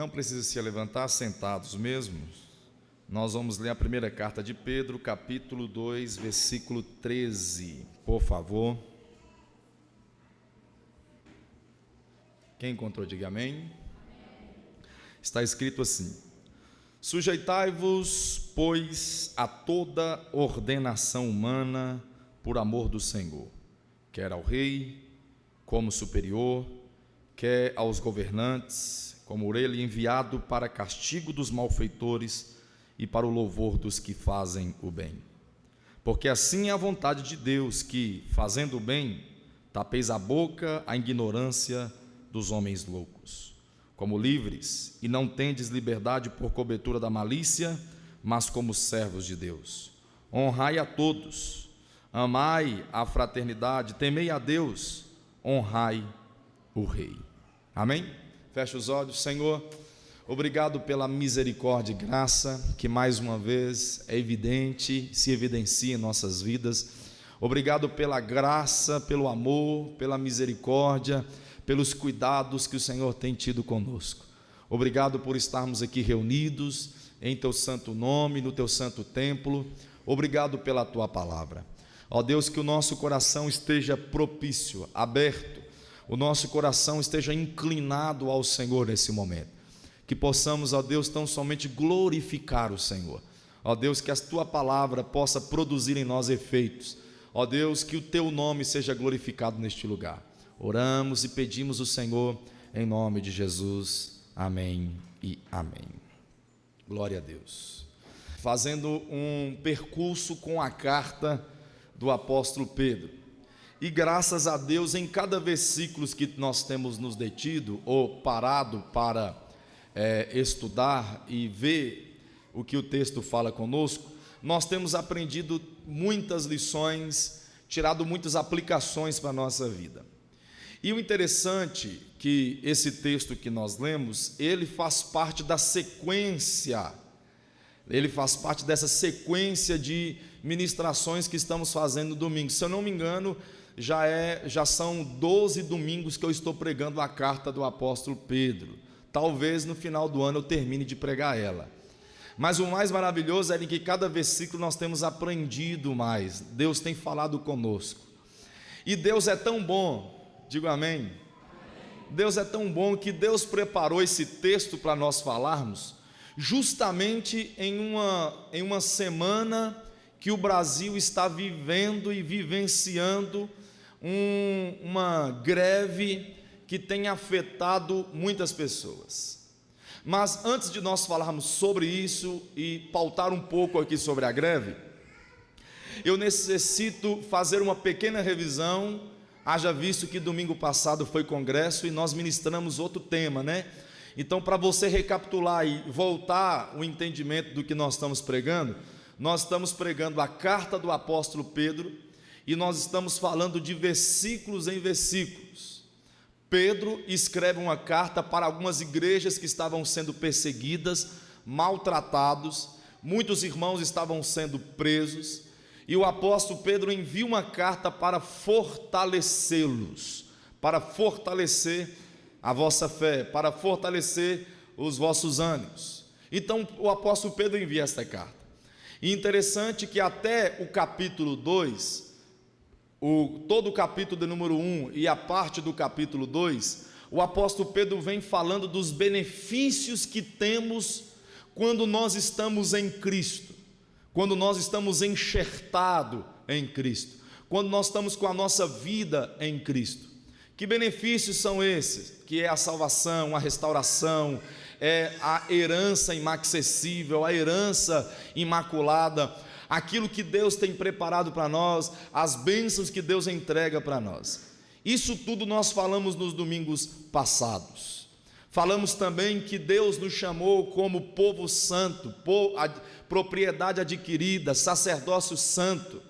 Não precisa se levantar, sentados mesmo. Nós vamos ler a primeira carta de Pedro, capítulo 2, versículo 13, por favor. Quem encontrou, diga amém. Está escrito assim: sujeitai-vos, pois, a toda ordenação humana por amor do Senhor, quer ao rei como superior, quer aos governantes, como ele enviado para castigo dos malfeitores e para o louvor dos que fazem o bem. Porque assim é a vontade de Deus, que, fazendo o bem, tapeis a boca à ignorância dos homens loucos. Como livres, e não tendes liberdade por cobertura da malícia, mas como servos de Deus. Honrai a todos, amai a fraternidade, temei a Deus, honrai o Rei. Amém? Feche os olhos. Senhor, obrigado pela misericórdia e graça que mais uma vez é evidente, se evidencia em nossas vidas. Obrigado pela graça, pelo amor, pela misericórdia, pelos cuidados que o Senhor tem tido conosco. Obrigado por estarmos aqui reunidos em Teu santo nome, no Teu santo templo. Obrigado pela Tua palavra. Ó Deus, que o nosso coração esteja propício, aberto, o nosso coração esteja inclinado ao Senhor nesse momento, que possamos, ó Deus, tão somente glorificar o Senhor. Ó Deus, que a Tua palavra possa produzir em nós efeitos. Ó Deus, que o Teu nome seja glorificado neste lugar. Oramos e pedimos o Senhor em nome de Jesus. Amém e amém. Glória a Deus. Fazendo um percurso com a carta do apóstolo Pedro. E graças a Deus, em cada versículo que nós temos nos detido ou parado para estudar e ver o que o texto fala conosco, nós temos aprendido muitas lições, tirado muitas aplicações para a nossa vida. E o interessante é que esse texto que nós lemos, ele faz parte da sequência, ele faz parte dessa sequência de ministrações que estamos fazendo no domingo. Se eu não me engano, já são 12 domingos que eu estou pregando a carta do apóstolo Pedro. Talvez no final do ano eu termine de pregar ela. Mas o mais maravilhoso é que cada versículo nós temos aprendido mais. Deus tem falado conosco. E Deus é tão bom, digo amém. Deus é tão bom que Deus preparou esse texto para nós falarmos justamente em uma semana que o Brasil está vivendo e vivenciando uma greve que tem afetado muitas pessoas. Mas antes de nós falarmos sobre isso e pautar um pouco aqui sobre a greve, eu necessito fazer uma pequena revisão, haja visto que domingo passado foi congresso e nós ministramos outro tema, né? Então, para você recapitular e voltar o entendimento do que nós estamos pregando, nós estamos pregando a carta do apóstolo Pedro e nós estamos falando de versículos em versículos. Pedro escreve uma carta para algumas igrejas que estavam sendo perseguidas, maltratados, muitos irmãos estavam sendo presos, e o apóstolo Pedro envia uma carta para fortalecê-los, para fortalecer a vossa fé, para fortalecer os vossos ânimos. Então o apóstolo Pedro envia esta carta. E interessante que até o capítulo 2, todo o capítulo de número 1 e a parte do capítulo 2, o apóstolo Pedro vem falando dos benefícios que temos quando nós estamos em Cristo, quando nós estamos enxertados em Cristo, quando nós estamos com a nossa vida em Cristo. Que benefícios são esses? Que é a salvação, a restauração, é a herança inacessível, a herança imaculada, aquilo que Deus tem preparado para nós, as bênçãos que Deus entrega para nós. Isso tudo nós falamos nos domingos passados. Falamos também que Deus nos chamou como povo santo, propriedade adquirida, sacerdócio santo.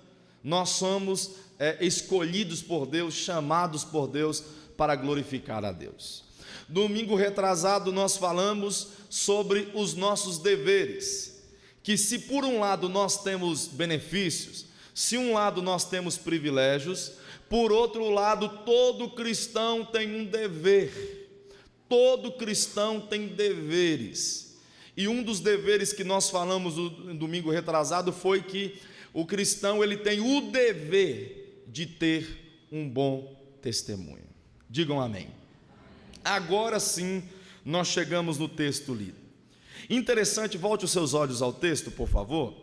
Nós somos escolhidos por Deus, chamados por Deus para glorificar a Deus. Domingo retrasado nós falamos sobre os nossos deveres, que se por um lado nós temos benefícios, se um lado nós temos privilégios, por outro lado todo cristão tem um dever. Todo cristão tem deveres. E um dos deveres que nós falamos no domingo retrasado foi que o cristão ele tem o dever de ter um bom testemunho. Digam amém. Agora sim, nós chegamos no texto lido. Interessante, volte os seus olhos ao texto, por favor,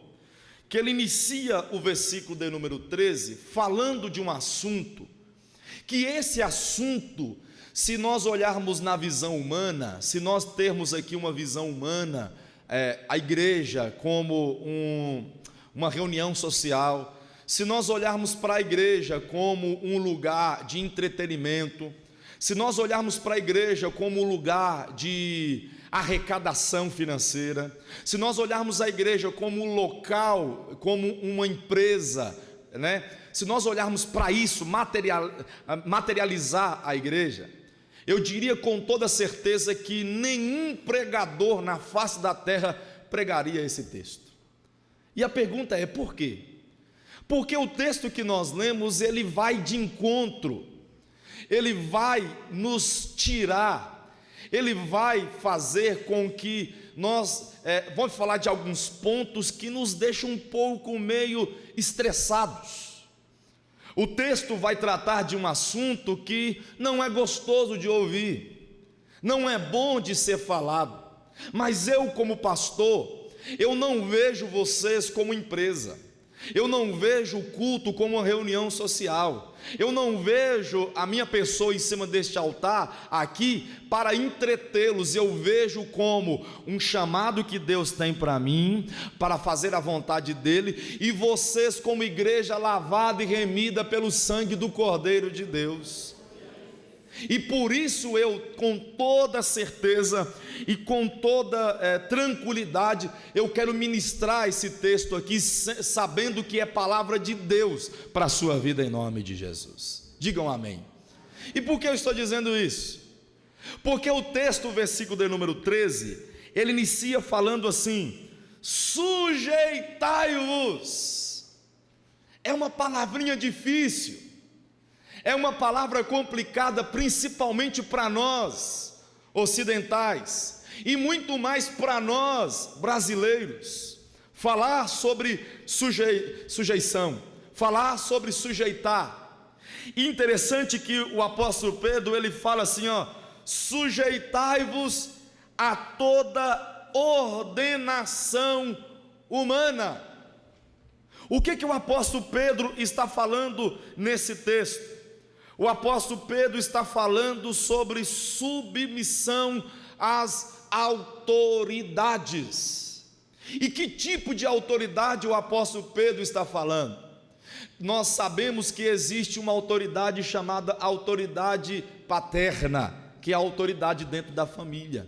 que ele inicia o versículo de número 13, falando de um assunto, que esse assunto, se nós olharmos na visão humana, se nós termos aqui uma visão humana, a igreja como uma reunião social, se nós olharmos para a igreja como um lugar de entretenimento, se nós olharmos para a igreja como um lugar de arrecadação financeira, se nós olharmos a igreja como um local, como uma empresa, né? Se nós olharmos para isso, materializar a igreja, eu diria com toda certeza que nenhum pregador na face da terra pregaria esse texto. E a pergunta é: por quê? Porque o texto que nós lemos, ele vai de encontro, ele vai nos tirar, ele vai fazer com que nós, vamos falar de alguns pontos que nos deixam um pouco meio estressados. O texto vai tratar de um assunto que não é gostoso de ouvir, não é bom de ser falado, mas eu como pastor, eu não vejo vocês como empresa, eu não vejo o culto como uma reunião social, eu não vejo a minha pessoa em cima deste altar aqui para entretê-los, eu vejo como um chamado que Deus tem para mim, para fazer a vontade dEle, e vocês como igreja lavada e remida pelo sangue do Cordeiro de Deus. E por isso eu, com toda certeza e com toda tranquilidade, eu quero ministrar esse texto aqui, sabendo que é palavra de Deus para a sua vida, em nome de Jesus. Digam amém. E por que eu estou dizendo isso? Porque o texto, o versículo de número 13, ele inicia falando assim: sujeitai-vos. É uma palavrinha difícil, é uma palavra complicada, principalmente para nós ocidentais, e muito mais para nós brasileiros. Falar sobre sujeição, falar sobre sujeitar. E interessante que o apóstolo Pedro, ele fala assim, sujeitai-vos a toda ordenação humana. O que o apóstolo Pedro está falando nesse texto? O apóstolo Pedro está falando sobre submissão às autoridades. E que tipo de autoridade o apóstolo Pedro está falando? Nós sabemos que existe uma autoridade chamada autoridade paterna, que é a autoridade dentro da família.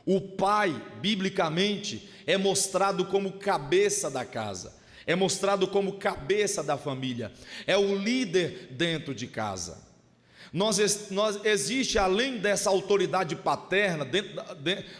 O pai, biblicamente, é mostrado como cabeça da casa, é mostrado como cabeça da família, é o líder dentro de casa. Existe, além dessa autoridade paterna,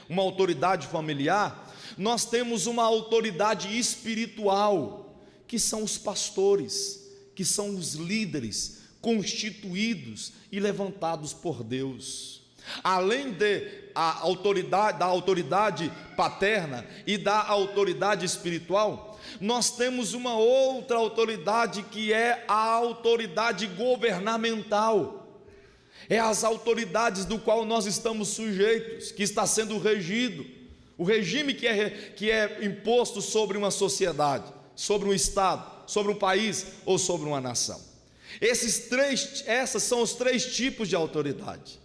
uma autoridade familiar, nós temos uma autoridade espiritual, que são os pastores, que são os líderes constituídos e levantados por Deus. Além da autoridade paterna e da autoridade espiritual, nós temos uma outra autoridade, que é a autoridade governamental. É as autoridades do qual nós estamos sujeitos, que está sendo regido, o regime que é imposto sobre uma sociedade, sobre um estado, sobre um país ou sobre uma nação. Essas são os três tipos de autoridade.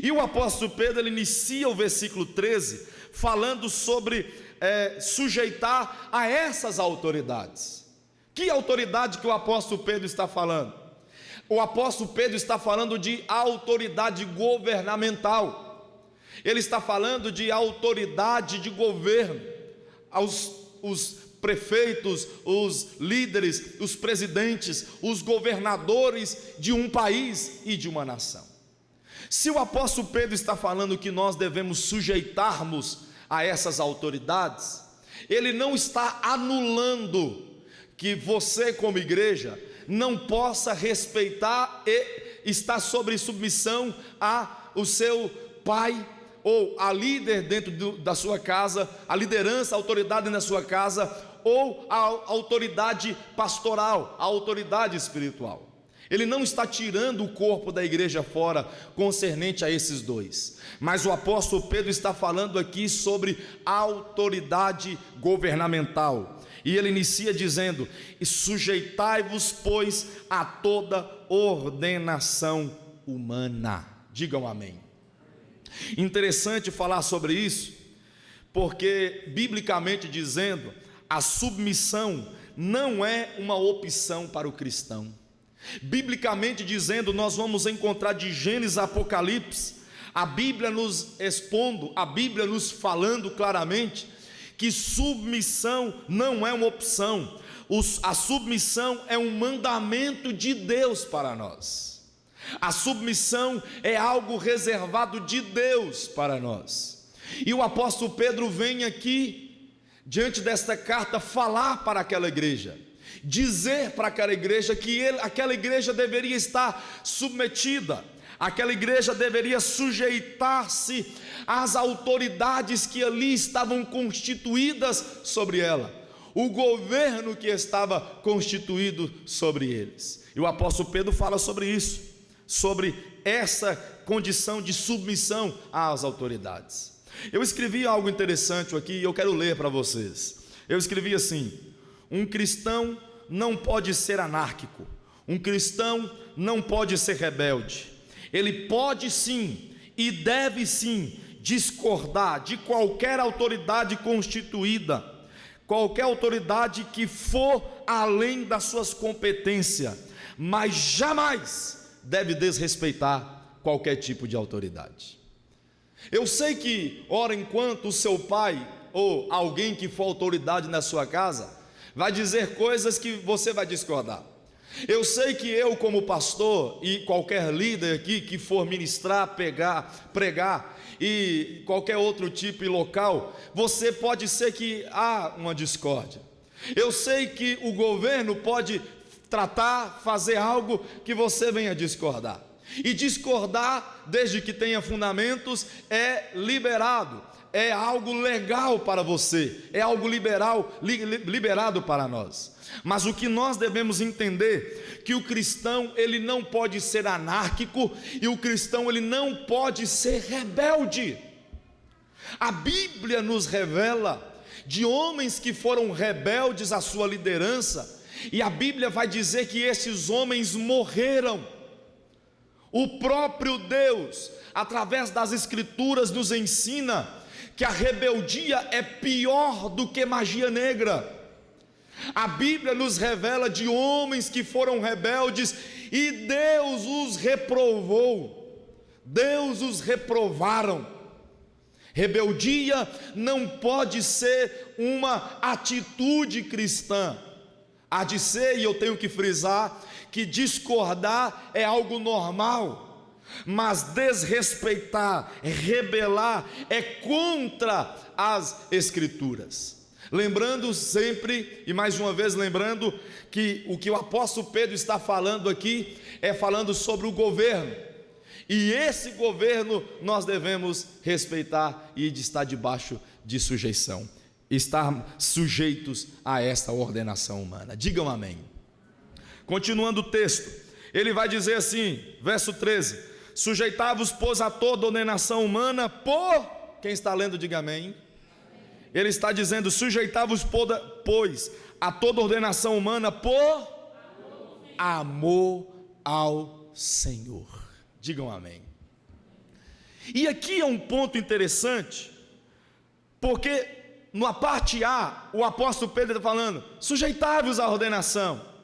E o apóstolo Pedro, ele inicia o versículo 13 falando sobre sujeitar a essas autoridades. Que autoridade que o apóstolo Pedro está falando? O apóstolo Pedro está falando de autoridade governamental. Ele está falando de autoridade de governo. Os prefeitos, os líderes, os presidentes, os governadores de um país e de uma nação. Se o apóstolo Pedro está falando que nós devemos sujeitarmos a essas autoridades, ele não está anulando que você, como igreja, não possa respeitar e estar sobre submissão ao seu pai ou a líder dentro da sua casa, a liderança, a autoridade na sua casa, ou a autoridade pastoral, a autoridade espiritual. Ele não está tirando o corpo da igreja fora concernente a esses dois, mas o apóstolo Pedro está falando aqui sobre autoridade governamental, e ele inicia dizendo: e sujeitai-vos, pois, a toda ordenação humana. Digam amém. Interessante falar sobre isso, porque biblicamente dizendo, a submissão não é uma opção para o cristão. Biblicamente dizendo, nós vamos encontrar de Gênesis a Apocalipse, a Bíblia nos expondo, a Bíblia nos falando claramente que submissão não é uma opção, a submissão é um mandamento de Deus para nós. A submissão é algo reservado de Deus para nós. E o apóstolo Pedro vem aqui, diante desta carta, falar para aquela igreja, dizer para aquela igreja que aquela igreja deveria estar submetida, aquela igreja deveria sujeitar-se às autoridades que ali estavam constituídas sobre ela, o governo que estava constituído sobre eles. E o apóstolo Pedro fala sobre isso, sobre essa condição de submissão às autoridades. Eu escrevi algo interessante aqui e eu quero ler para vocês. Eu escrevi assim: um cristão não pode ser anárquico, um cristão não pode ser rebelde. Ele pode sim e deve sim discordar de qualquer autoridade constituída, qualquer autoridade que for além das suas competências, mas jamais deve desrespeitar qualquer tipo de autoridade. Eu sei que, ora, enquanto o seu pai ou alguém que for autoridade na sua casa vai dizer coisas que você vai discordar. Eu sei que eu, como pastor, e qualquer líder aqui que for ministrar, pregar e qualquer outro tipo de local, você pode ser que há uma discórdia. Eu sei que o governo pode tratar, fazer algo que você venha discordar, e discordar, desde que tenha fundamentos, é liberado, é algo legal para você, é algo liberado para nós. Mas o que nós devemos entender, que o cristão ele não pode ser anárquico, e o cristão ele não pode ser rebelde. A Bíblia nos revela de homens que foram rebeldes à sua liderança, e a Bíblia vai dizer que esses homens morreram. O próprio Deus, através das Escrituras, nos ensina que a rebeldia é pior do que magia negra. A Bíblia nos revela de homens que foram rebeldes e Deus os reprovou, Deus os reprovaram. Rebeldia não pode ser uma atitude cristã. Há de ser, e eu tenho que frisar, que discordar é algo normal, mas desrespeitar, rebelar é contra as Escrituras. Lembrando sempre, e mais uma vez lembrando, que o que o apóstolo Pedro está falando aqui, é falando sobre o governo, e esse governo nós devemos respeitar e estar debaixo de sujeição, estar sujeitos a esta ordenação humana. Digam amém. Continuando o texto, ele vai dizer assim, verso 13: sujeitai-vos, pois, a toda ordenação humana por... Quem está lendo, diga amém. Ele está dizendo: sujeitai-vos, pois, a toda ordenação humana por amor ao Senhor. Digam amém. E aqui é um ponto interessante, porque na parte A, o apóstolo Pedro está falando: sujeitai-vos à ordenação.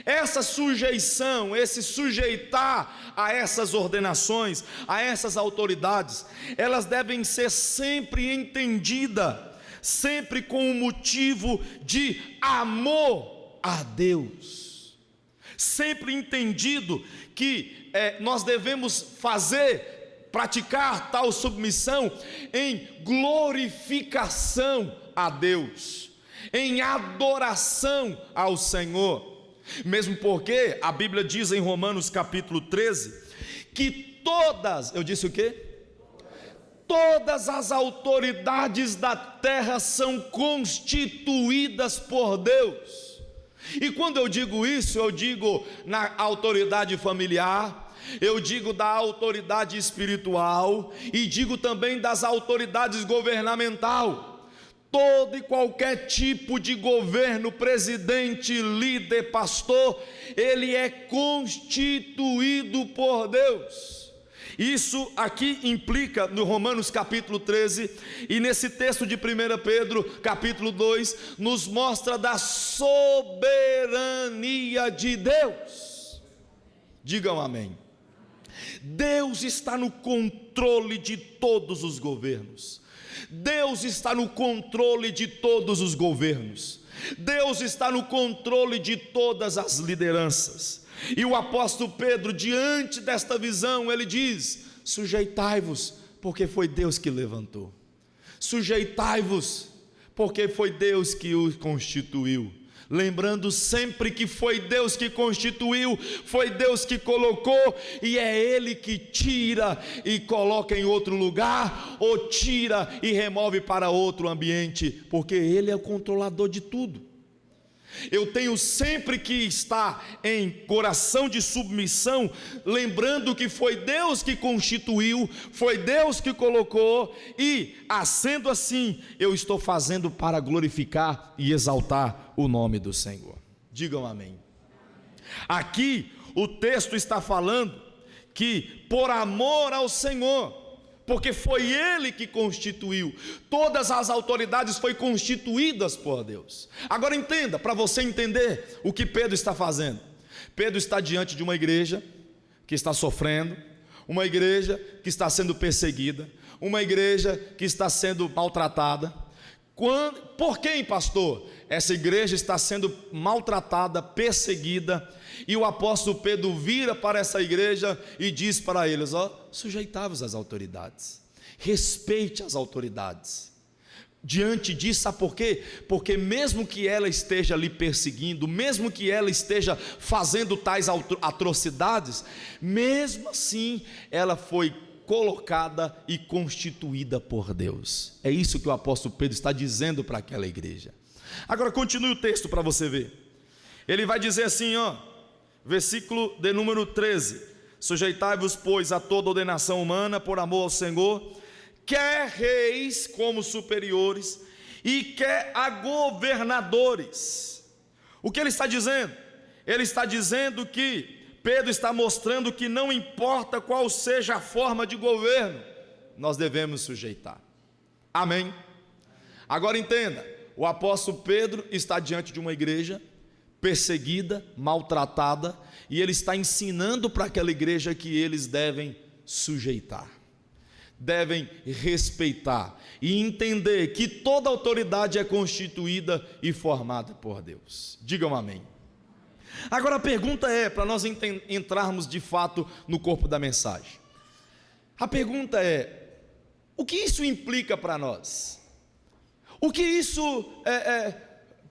Essa sujeição, esse sujeitar a essas ordenações, a essas autoridades, elas devem ser sempre entendidas, sempre com o motivo de amor a Deus, sempre entendido que nós devemos praticar tal submissão em glorificação a Deus, em adoração ao Senhor. Mesmo porque a Bíblia diz em Romanos capítulo 13, que todas, eu disse o quê? Todas as autoridades da terra são constituídas por Deus. E quando eu digo isso, eu digo na autoridade familiar, eu digo da autoridade espiritual e digo também das autoridades governamental. Todo e qualquer tipo de governo, presidente, líder, pastor, ele é constituído por Deus. Isso aqui implica no Romanos capítulo 13, e nesse texto de 1 Pedro capítulo 2, nos mostra da soberania de Deus. Digam amém. Deus está no controle de todos os governos. Deus está no controle de todos os governos. Deus está no controle de todas as lideranças. E o apóstolo Pedro, diante desta visão, ele diz: sujeitai-vos, porque foi Deus que levantou. Sujeitai-vos, porque foi Deus que o constituiu. Lembrando sempre que foi Deus que constituiu, foi Deus que colocou, e é Ele que tira e coloca em outro lugar, ou tira e remove para outro ambiente, porque Ele é o controlador de tudo. Eu tenho sempre que estar em coração de submissão, lembrando que foi Deus que constituiu, foi Deus que colocou, e, sendo assim, eu estou fazendo para glorificar e exaltar o nome do Senhor. Digam amém. Aqui o texto está falando que por amor ao Senhor, porque foi Ele que constituiu, todas as autoridades foram constituídas por Deus. Agora entenda, para você entender o que Pedro está fazendo. Pedro está diante de uma igreja que está sofrendo, uma igreja que está sendo perseguida, uma igreja que está sendo maltratada. Por quem, pastor? Essa igreja está sendo maltratada, perseguida, e o apóstolo Pedro vira para essa igreja e diz para eles: sujeitai-vos às autoridades, respeite as autoridades. Diante disso, sabe por quê? Porque mesmo que ela esteja lhe perseguindo, mesmo que ela esteja fazendo tais atrocidades, mesmo assim ela foi colocada e constituída por Deus. É isso que o apóstolo Pedro está dizendo para aquela igreja. Agora continue o texto para você ver. Ele vai dizer assim, versículo de número 13: sujeitai-vos, pois, a toda ordenação humana por amor ao Senhor, quer reis como superiores, e quer a governadores. O que ele está dizendo? Ele está dizendo que Pedro está mostrando que não importa qual seja a forma de governo, nós devemos sujeitar. Amém? Agora entenda, o apóstolo Pedro está diante de uma igreja perseguida, maltratada, e ele está ensinando para aquela igreja que eles devem sujeitar, devem respeitar e entender que toda autoridade é constituída e formada por Deus. Digam amém. Agora a pergunta é, para nós entrarmos de fato no corpo da mensagem, a pergunta é: o que isso implica para nós? O que isso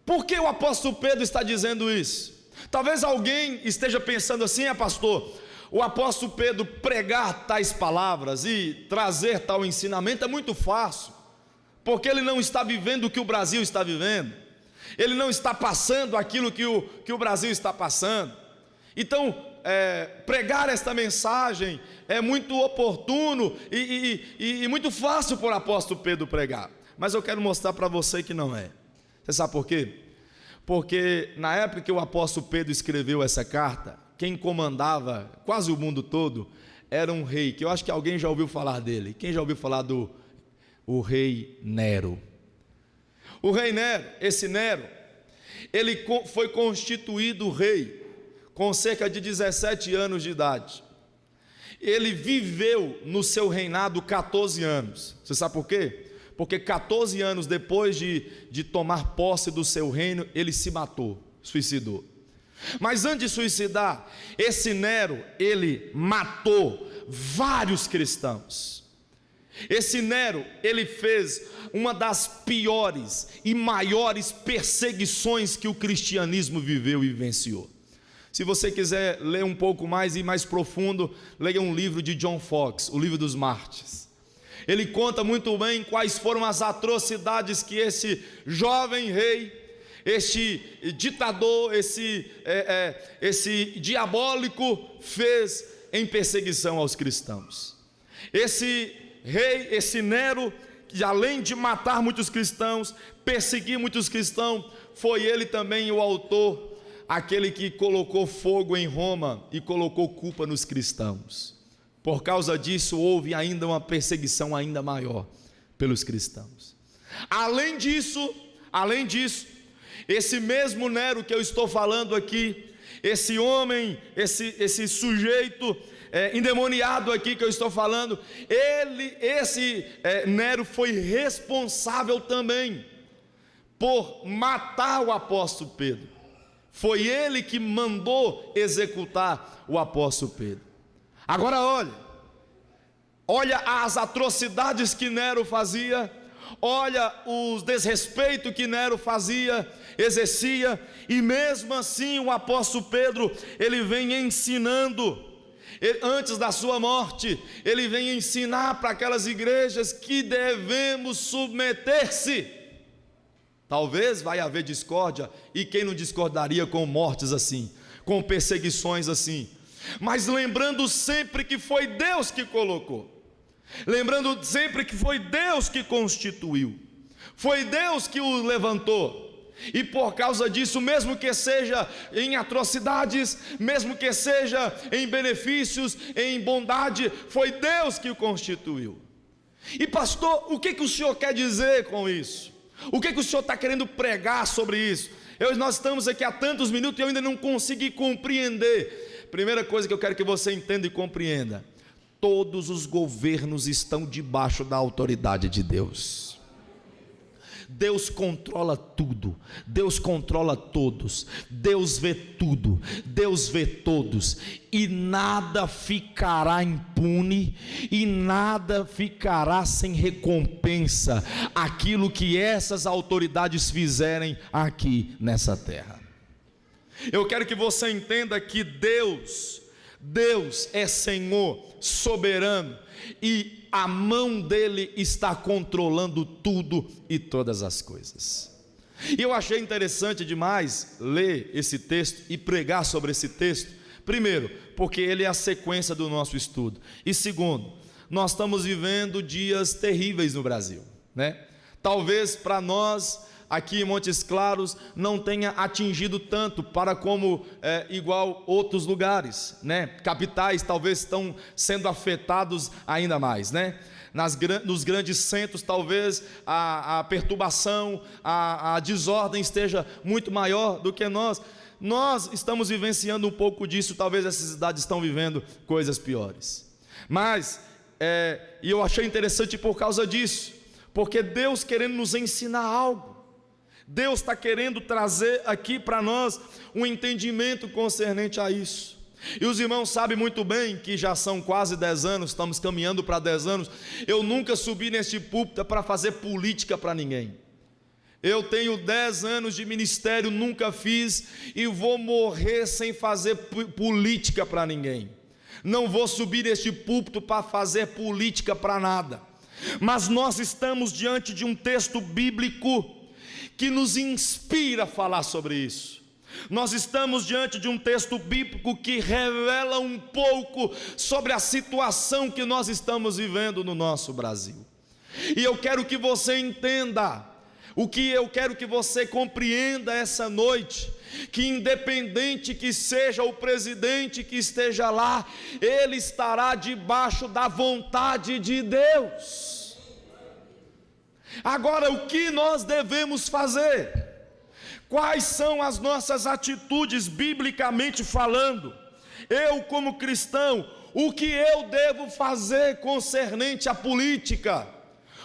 por que o apóstolo Pedro está dizendo isso? Talvez alguém esteja pensando assim: pastor, o apóstolo Pedro pregar tais palavras e trazer tal ensinamento é muito fácil, porque ele não está vivendo o que o Brasil está vivendo, ele não está passando aquilo que o Brasil está passando. Então, pregar esta mensagem é muito oportuno e muito fácil para o apóstolo Pedro pregar. Mas eu quero mostrar para você que não é. Você sabe por quê? Porque na época que o apóstolo Pedro escreveu essa carta, quem comandava quase o mundo todo era um rei, que eu acho que alguém já ouviu falar dele. Quem já ouviu falar do rei Nero? O rei Nero, esse Nero, ele foi constituído rei com cerca de 17 anos de idade. Ele viveu no seu reinado 14 anos. Você sabe por quê? Porque 14 anos depois de tomar posse do seu reino, ele se matou, suicidou. Mas antes de suicidar, esse Nero, ele matou vários cristãos. Esse Nero, ele fez uma das piores e maiores perseguições que o cristianismo viveu e vivenciou. Se você quiser ler um pouco mais e mais profundo, leia um livro de John Foxe, o livro dos Mártires. ele conta muito bem quais foram as atrocidades que esse jovem rei, este ditador, esse diabólico fez em perseguição aos cristãos. Esse rei, esse Nero, que além de matar muitos cristãos, perseguir muitos cristãos, foi ele também o autor, aquele que colocou fogo em Roma e colocou culpa nos cristãos. Por causa disso houve ainda uma perseguição ainda maior pelos cristãos. Além disso, esse mesmo Nero que eu estou falando aqui, esse homem, esse sujeito endemoniado aqui que eu estou falando, esse Nero foi responsável também por matar o apóstolo Pedro. Foi ele que mandou executar o apóstolo Pedro. Agora olha as atrocidades que Nero fazia, olha os desrespeitos que Nero exercia, e mesmo assim o apóstolo Pedro, ele vem ensinando, antes da sua morte, ele vem ensinar para aquelas igrejas que devemos submeter-se. Talvez vai haver discórdia, e quem não discordaria com mortes assim, com perseguições assim, mas lembrando sempre que foi Deus que colocou, lembrando sempre que foi Deus que constituiu, foi Deus que o levantou, e por causa disso, mesmo que seja em atrocidades, mesmo que seja em benefícios, em bondade, foi Deus que o constituiu. E pastor, o que o senhor quer dizer com isso? O que o senhor está querendo pregar sobre isso? Nós estamos aqui há tantos minutos e eu ainda não consegui compreender. Primeira coisa que eu quero que você entenda e compreenda: todos os governos estão debaixo da autoridade de Deus. Deus controla tudo, Deus controla todos, Deus vê tudo, Deus vê todos, e nada ficará impune, e nada ficará sem recompensa, aquilo que essas autoridades fizerem aqui nessa terra. Eu quero que você entenda que Deus é Senhor, soberano, e a mão dele está controlando tudo e todas as coisas. E eu achei interessante demais ler esse texto e pregar sobre esse texto. Primeiro, porque ele é a sequência do nosso estudo, e segundo, nós estamos vivendo dias terríveis no Brasil, né? Talvez para nós aqui em Montes Claros não tenha atingido tanto para como igual outros lugares, né? Capitais talvez estão sendo afetados ainda mais, né? Nos grandes centros talvez a perturbação, a desordem esteja muito maior do que nós estamos vivenciando um pouco disso. Talvez essas cidades estão vivendo coisas piores, mas e eu achei interessante por causa disso, porque Deus querendo nos ensinar algo, Deus está querendo trazer aqui para nós um entendimento concernente a isso. E os irmãos sabem muito bem que já são quase 10 anos, estamos caminhando para 10 anos, eu nunca subi neste púlpito para fazer política para ninguém. Eu tenho 10 anos de ministério, nunca fiz, e vou morrer sem fazer política para ninguém. Não vou subir neste púlpito para fazer política para nada, mas nós estamos diante de um texto bíblico que nos inspira a falar sobre isso. Nós estamos diante de um texto bíblico que revela um pouco sobre a situação que nós estamos vivendo no nosso Brasil. E eu quero que você entenda, o que eu quero que você compreenda essa noite, que independente que seja o presidente que esteja lá, ele estará debaixo da vontade de Deus. Agora, o que nós devemos fazer? Quais são as nossas atitudes biblicamente falando? Eu, como cristão, o que eu devo fazer concernente à política?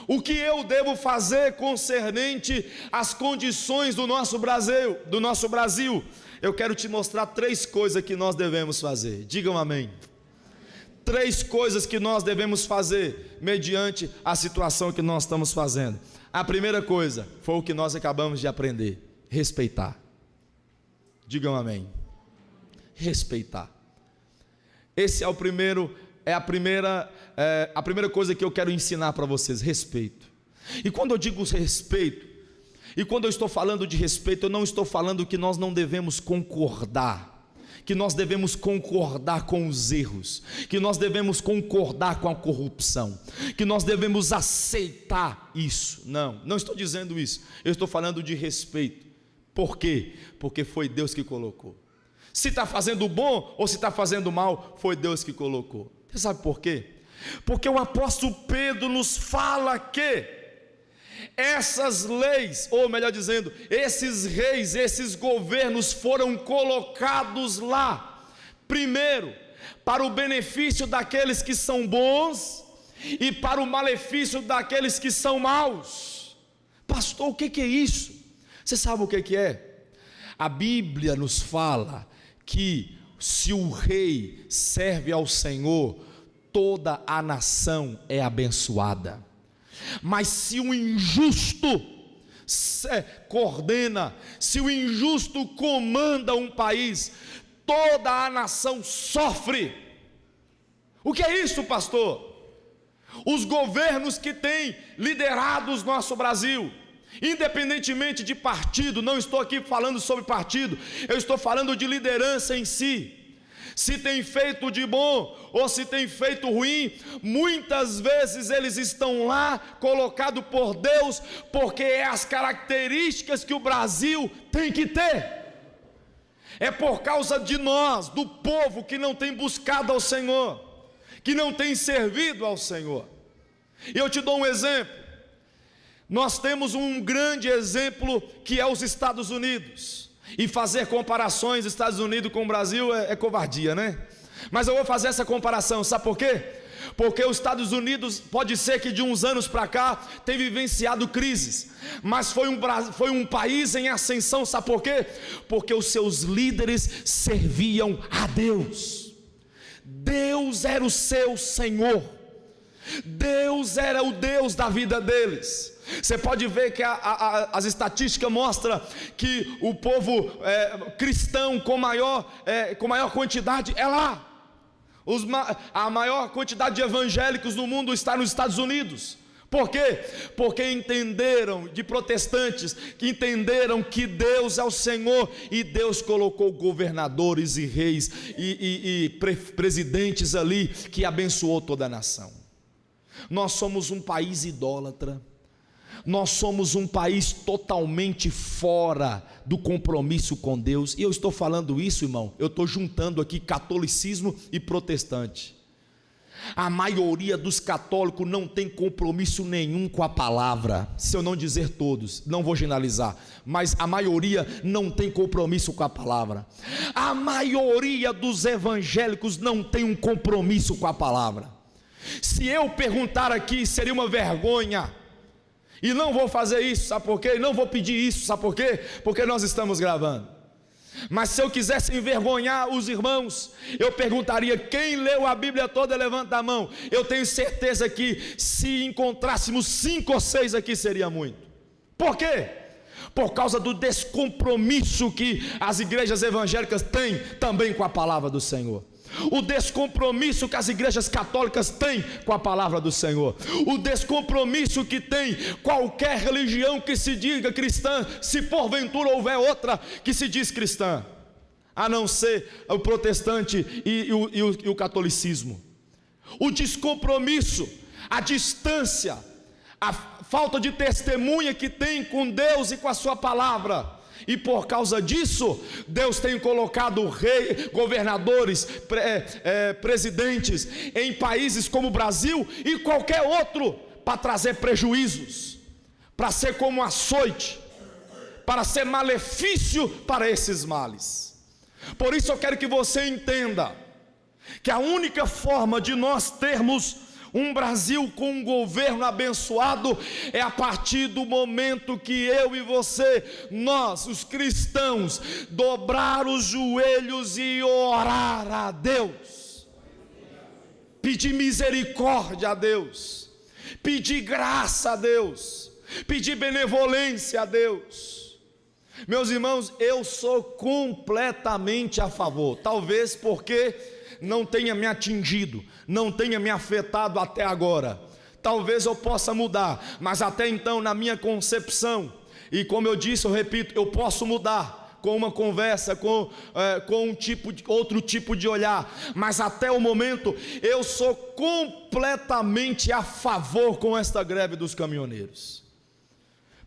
O que eu devo fazer concernente às condições do nosso Brasil? Eu quero te mostrar 3 coisas que nós devemos fazer. Digam amém. 3 coisas que nós devemos fazer mediante a situação que nós estamos fazendo. A primeira coisa foi o que nós acabamos de aprender: respeitar. Digam amém. Respeitar. Esse é o primeiro é a primeira coisa que eu quero ensinar para vocês: respeito. E quando eu digo respeito, e quando eu estou falando de respeito, eu não estou falando que nós não devemos concordar, que nós devemos concordar com os erros, que nós devemos concordar com a corrupção, que nós devemos aceitar isso. Não estou dizendo isso. Eu estou falando de respeito. Por quê? Porque foi Deus que colocou. Se está fazendo bom ou se está fazendo mal, foi Deus que colocou. Você sabe por quê? Porque o apóstolo Pedro nos fala que essas leis, ou melhor dizendo, esses reis, esses governos foram colocados lá, primeiro, para o benefício daqueles que são bons e para o malefício daqueles que são maus. Pastor, o que é isso? Você sabe o que é? A Bíblia nos fala que se o rei serve ao Senhor, toda a nação é abençoada. Mas se o injusto coordena, se o injusto comanda um país, toda a nação sofre. O que é isso, pastor? Os governos que têm liderado o nosso Brasil, independentemente de partido, não estou aqui falando sobre partido, eu estou falando de liderança em si. Se tem feito de bom ou se tem feito ruim, muitas vezes eles estão lá colocados por Deus, porque é as características que o Brasil tem que ter. É por causa de nós, do povo que não tem buscado ao Senhor, que não tem servido ao Senhor. E eu te dou um exemplo. Nós temos um grande exemplo que é os Estados Unidos. E fazer comparações Estados Unidos com o Brasil é covardia, né? Mas eu vou fazer essa comparação, sabe por quê? Porque os Estados Unidos, pode ser que de uns anos para cá, tem vivenciado crises, mas foi um país em ascensão, sabe por quê? Porque os seus líderes serviam a Deus. Deus era o seu Senhor, Deus era o Deus da vida deles. Você pode ver que as estatísticas mostram que o povo cristão com maior quantidade é lá. A maior quantidade de evangélicos no mundo está nos Estados Unidos. Por quê? Porque entenderam, de protestantes, que entenderam que Deus é o Senhor, e Deus colocou governadores e reis e presidentes ali, que abençoou toda a nação. Nós somos um país idólatra. Nós somos um país totalmente fora do compromisso com Deus. E eu estou falando isso, irmão, eu estou juntando aqui catolicismo e protestante. A maioria dos católicos não tem compromisso nenhum com a palavra. Se eu não dizer todos, não vou generalizar, mas a maioria não tem compromisso com a palavra. A maioria dos evangélicos não tem um compromisso com a palavra. Se eu perguntar aqui, seria uma vergonha. E não vou fazer isso, sabe por quê? E não vou pedir isso, sabe por quê? Porque nós estamos gravando. Mas se eu quisesse envergonhar os irmãos, eu perguntaria: quem leu a Bíblia toda, levanta a mão. Eu tenho certeza que se encontrássemos 5 ou 6 aqui, seria muito. Por quê? Por causa do descompromisso que as igrejas evangélicas têm também com a palavra do Senhor. O descompromisso que as igrejas católicas têm com a palavra do Senhor, o descompromisso que tem qualquer religião que se diga cristã, se porventura houver outra que se diz cristã, a não ser o protestante e o catolicismo. O descompromisso, a distância, a falta de testemunha que tem com Deus e com a sua palavra. E por causa disso, Deus tem colocado reis, governadores, presidentes em países como o Brasil e qualquer outro, para trazer prejuízos, para ser como açoite, para ser malefício para esses males. Por isso eu quero que você entenda que a única forma de nós termos um Brasil com um governo abençoado é a partir do momento que eu e você, nós, os cristãos, dobrar os joelhos e orar a Deus, pedir misericórdia a Deus, pedir graça a Deus, pedir benevolência a Deus. Meus irmãos, eu sou completamente a favor, talvez porque não tenha me atingido, não tenha me afetado até agora. Talvez eu possa mudar, mas até então, na minha concepção, e como eu disse, eu repito, eu posso mudar com uma conversa, com outro tipo de olhar, mas até o momento eu sou completamente a favor com esta greve dos caminhoneiros.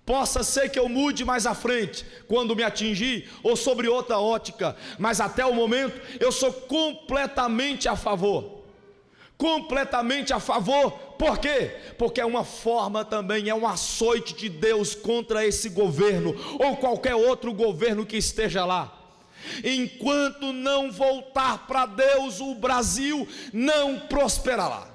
Possa ser que eu mude mais à frente, quando me atingir, ou sobre outra ótica, mas até o momento eu sou completamente a favor. Completamente a favor. Por quê? Porque é uma forma também, é um açoite de Deus contra esse governo, ou qualquer outro governo que esteja lá. Enquanto não voltar para Deus, o Brasil não prosperará.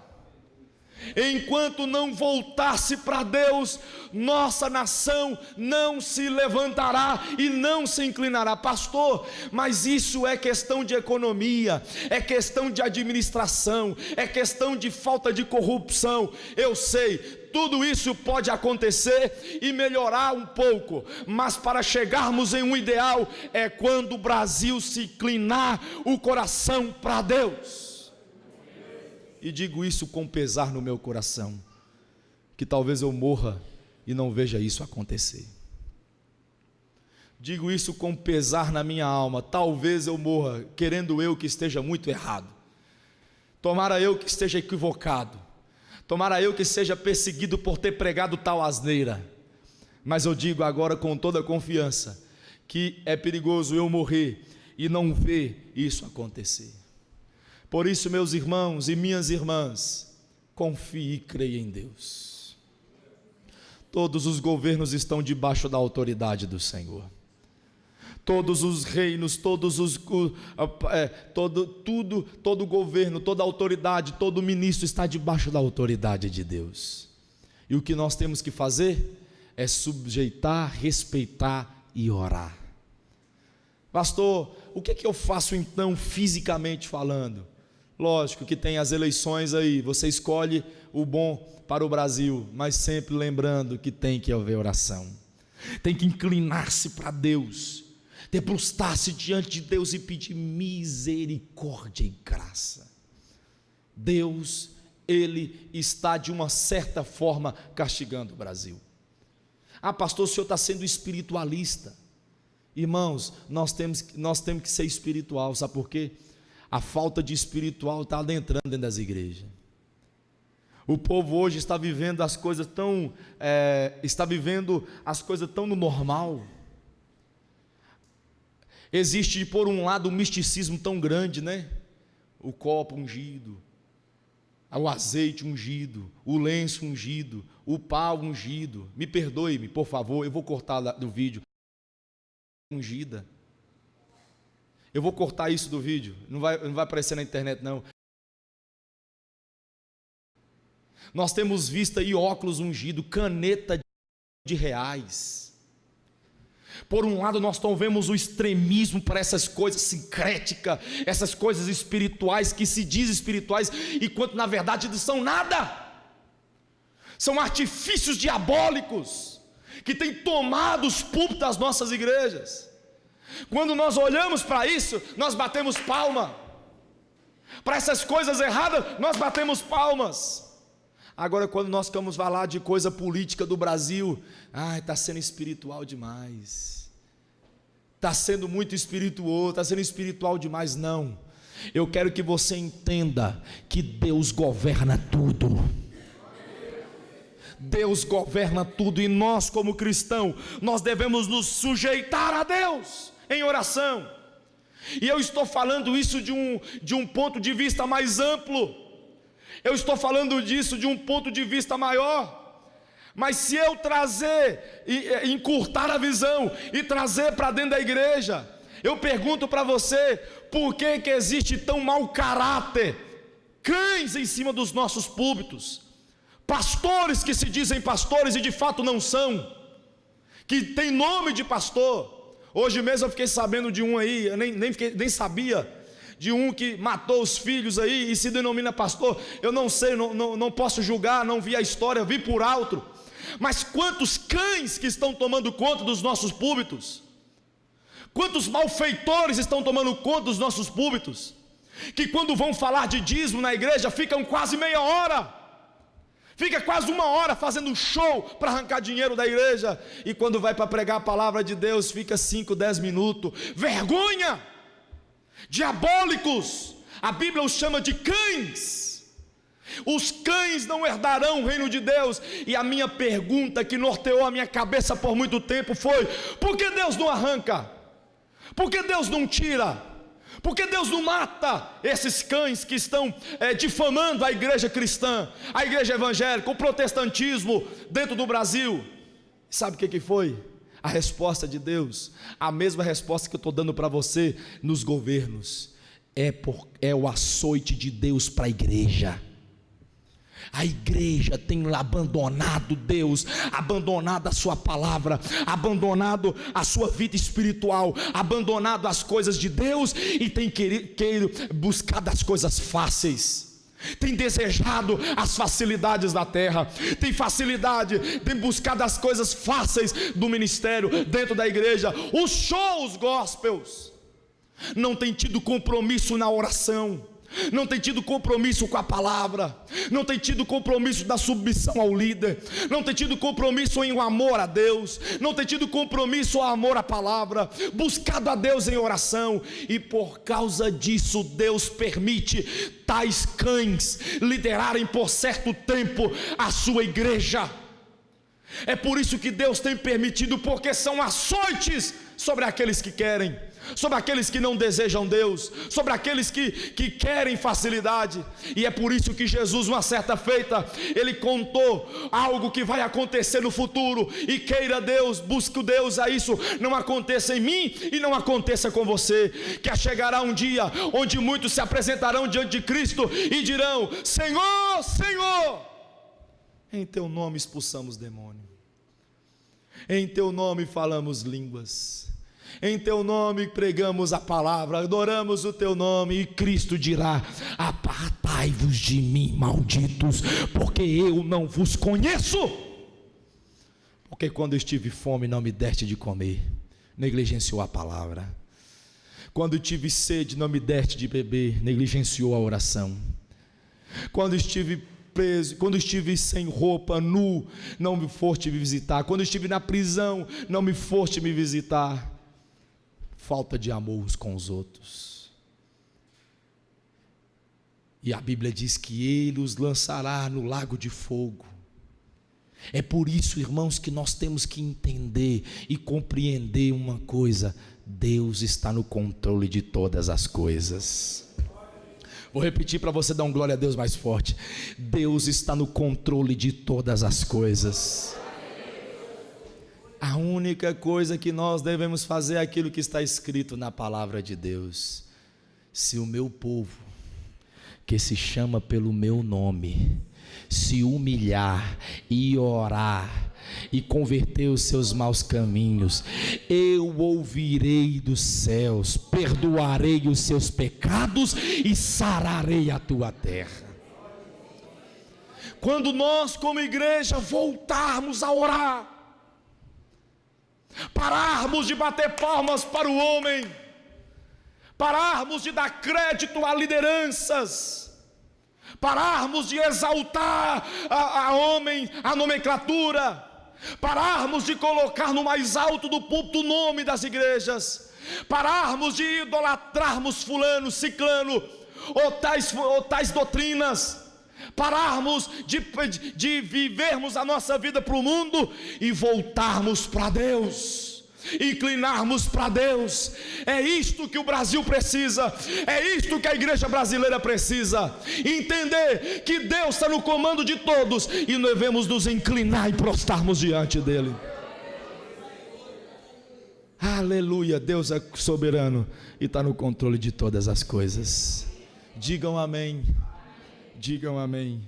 Enquanto não voltar-se para Deus, nossa nação não se levantará e não se inclinará. Pastor, mas isso é questão de economia, é questão de administração, é questão de falta de corrupção. Eu sei, tudo isso pode acontecer e melhorar um pouco, mas para chegarmos em um ideal, é quando o Brasil se inclinar o coração para Deus. E digo isso com pesar no meu coração, que talvez eu morra e não veja isso acontecer. Digo isso com pesar na minha alma, talvez eu morra, querendo eu que esteja muito errado, tomara eu que esteja equivocado, tomara eu que seja perseguido por ter pregado tal asneira, mas eu digo agora com toda a confiança, que é perigoso eu morrer e não ver isso acontecer. Por isso, meus irmãos e minhas irmãs, confie e creia em Deus. Todos os governos estão debaixo da autoridade do Senhor. Todos os reinos, todo governo, toda autoridade, todo ministro está debaixo da autoridade de Deus. E o que nós temos que fazer é sujeitar, respeitar e orar. Pastor, o que eu faço então fisicamente falando? Lógico que tem as eleições aí, você escolhe o bom para o Brasil, mas sempre lembrando que tem que haver oração, tem que inclinar-se para Deus, debruçar-se diante de Deus e pedir misericórdia e graça. Deus, Ele está de uma certa forma castigando o Brasil. Ah, pastor, o senhor está sendo espiritualista. Irmãos, nós temos que ser espiritual, sabe por quê? A falta de espiritual está adentrando dentro das igrejas. O povo hoje está vivendo as coisas tão no normal. Existe por um lado um misticismo tão grande, né? O copo ungido, o azeite ungido, o lenço ungido, o pau ungido. Me perdoe-me, por favor, eu vou cortar do vídeo. Ungida. Eu vou cortar isso do vídeo, não vai aparecer na internet não. Nós temos visto aí óculos ungido, caneta de reais. Por um lado nós vemos o extremismo para essas coisas sincréticas, essas coisas espirituais que se dizem espirituais, enquanto na verdade não são nada. São artifícios diabólicos que têm tomado os púlpitos das nossas igrejas. Quando nós olhamos para isso, nós batemos palma. Para essas coisas erradas, nós batemos palmas. Agora, quando nós vamos falar de coisa política do Brasil, está sendo espiritual demais. Está sendo muito espirituoso, está sendo espiritual demais. Não, eu quero que você entenda que Deus governa tudo. Deus governa tudo e nós como cristãos, nós devemos nos sujeitar a Deus em oração. E eu estou falando isso de um ponto de vista mais amplo, eu estou falando disso de um ponto de vista maior. Mas se eu trazer, encurtar a visão e trazer para dentro da igreja, eu pergunto para você, por que existe tão mau caráter, cães em cima dos nossos púlpitos, pastores que se dizem pastores e de fato não são, que tem nome de pastor. Hoje mesmo eu fiquei sabendo de um aí, eu nem sabia, de um que matou os filhos aí e se denomina pastor. Eu não sei, não posso julgar, não vi a história, vi por alto. Mas quantos cães que estão tomando conta dos nossos púlpitos? Quantos malfeitores estão tomando conta dos nossos púlpitos, que quando vão falar de dízimo na igreja, ficam quase meia hora, fica quase uma hora fazendo um show para arrancar dinheiro da igreja, e quando vai para pregar a palavra de Deus, fica 5, 10 minutos, vergonha, diabólicos, a Bíblia os chama de cães. Os cães não herdarão o reino de Deus. E a minha pergunta que norteou a minha cabeça por muito tempo foi: por que Deus não arranca? Por que Deus não tira? Por que Deus não mata esses cães que estão difamando a igreja cristã, a igreja evangélica, o protestantismo dentro do Brasil? Sabe o que foi? A resposta de Deus, a mesma resposta que eu estou dando para você nos governos, é o açoite de Deus para a igreja. A igreja tem abandonado Deus, abandonado a sua palavra, abandonado a sua vida espiritual, abandonado as coisas de Deus, e tem querido buscar das coisas fáceis, tem desejado as facilidades da terra, tem buscado as coisas fáceis do ministério, dentro da igreja, os shows gospels, não tem tido compromisso na oração, não tem tido compromisso com a palavra, não tem tido compromisso da submissão ao líder, não tem tido compromisso em um amor a Deus, não tem tido compromisso ao amor à palavra, buscado a Deus em oração, e por causa disso Deus permite tais cães liderarem por certo tempo a sua igreja. É por isso que Deus tem permitido, porque são açoites sobre aqueles que querem, sobre aqueles que não desejam Deus, sobre aqueles que querem facilidade. E é por isso que Jesus, uma certa feita, ele contou algo que vai acontecer no futuro, e queira Deus, busque Deus a isso não aconteça em mim e não aconteça com você, que chegará um dia onde muitos se apresentarão diante de Cristo e dirão: Senhor, Senhor, em teu nome expulsamos demônio, em teu nome falamos línguas, em teu nome pregamos a palavra, adoramos o teu nome. E Cristo dirá: apartai-vos de mim, malditos, porque eu não vos conheço. Porque quando estive fome não me deste de comer, negligenciou a palavra. Quando tive sede não me deste de beber, negligenciou a oração. Quando estive preso, quando estive sem roupa, nu, não me foste me visitar. Quando estive na prisão, não me foste me visitar. Falta de amor uns com os outros. E a Bíblia diz que Ele os lançará no lago de fogo. É por isso, irmãos, que nós temos que entender e compreender uma coisa: Deus está no controle de todas as coisas. Vou repetir para você dar um glória a Deus mais forte: Deus está no controle de todas as coisas. A única coisa que nós devemos fazer é aquilo que está escrito na palavra de Deus: se o meu povo, que se chama pelo meu nome, se humilhar e orar e converter os seus maus caminhos, eu ouvirei dos céus, perdoarei os seus pecados e sararei a tua terra. Quando nós como igreja voltarmos a orar, pararmos de bater palmas para o homem, pararmos de dar crédito a lideranças, pararmos de exaltar a homem, a nomenclatura, pararmos de colocar no mais alto do púlpito o nome das igrejas, pararmos de idolatrarmos fulano, ciclano, ou tais doutrinas, pararmos de vivermos a nossa vida para o mundo e voltarmos para Deus, inclinarmos para Deus. É isto que o Brasil precisa, é isto que a igreja brasileira precisa, entender que Deus está no comando de todos e devemos nos inclinar e prostrarmos diante dele. Aleluia, Deus é soberano e está no controle de todas as coisas. Digam amém. Digam amém.